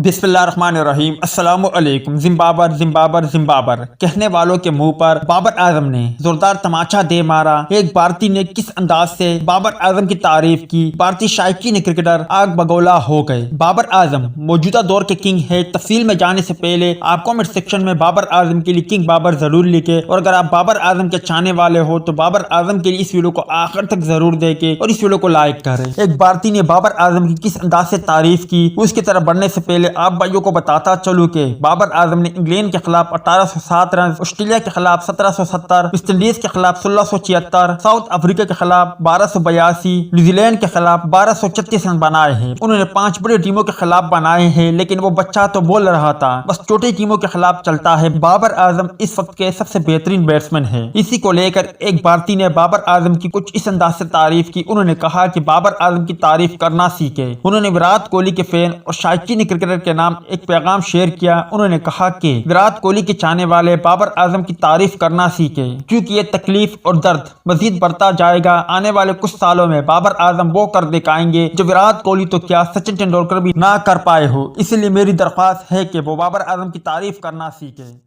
بسم اللہ الرحمن الرحیم۔ السلام علیکم۔ زمبابر کہنے والوں کے منہ پر بابر اعظم نے زوردار تماچا دے مارا۔ ایک بھارتی نے کس انداز سے بابر اعظم کی تعریف کی، بھارتی شائقین کرکٹر آگ بگولا ہو گئے۔ بابر اعظم موجودہ دور کے کنگ ہے۔ تفصیل میں جانے سے پہلے آپ کامنٹ سیکشن میں بابر اعظم کے لیے کنگ بابر ضرور لکھیں، اور اگر آپ بابر اعظم کے چاہنے والے ہو تو بابر اعظم کے لیے اس ویڈیو کو آخر تک ضرور دیکھیں اور اس ویڈیو کو لائک کریں۔ ایک بھارتی نے بابر اعظم کی کس انداز سے تعریف کی، اس کی طرف بڑھنے سے پہلے آپ بھائیوں کو بتاتا چلوں کہ بابر اعظم نے انگلینڈ کے خلاف 1807 رن، آسٹریلیا کے خلاف 1770، ویسٹ انڈیز کے خلاف 1676، ساؤتھ افریقہ کے خلاف 1282، نیوزی لینڈ کے خلاف 1236 رن بنائے ہیں۔ انہوں نے 5 بڑی ٹیموں کے خلاف بنائے ہیں، لیکن وہ بچہ تو بول رہا تھا، بس چھوٹی ٹیموں کے خلاف چلتا ہے۔ بابر اعظم اس وقت کے سب سے بہترین بیٹسمین ہے۔ اسی کو لے کر ایک بھارتی نے بابر اعظم کی کچھ اس انداز سے تعریف کی۔ انہوں نے کہا کہ بابر اعظم کی تعریف کرنا سیکھے۔ انہوں نے وراٹ کوہلی کے فین اور شائقین کرکٹر کے نام ایک پیغام شیئر کیا۔ انہوں نے کہا کہ وراٹ کوہلی کے چاہنے والے بابر اعظم کی تعریف کرنا سیکھے، کیونکہ یہ تکلیف اور درد مزید بڑھتا جائے گا۔ آنے والے کچھ سالوں میں بابر اعظم وہ کر دکھائیں گے جو وراٹ کوہلی تو کیا سچن تندولکر بھی نہ کر پائے ہو۔ اس لیے میری درخواست ہے کہ وہ بابر اعظم کی تعریف کرنا سیکھے۔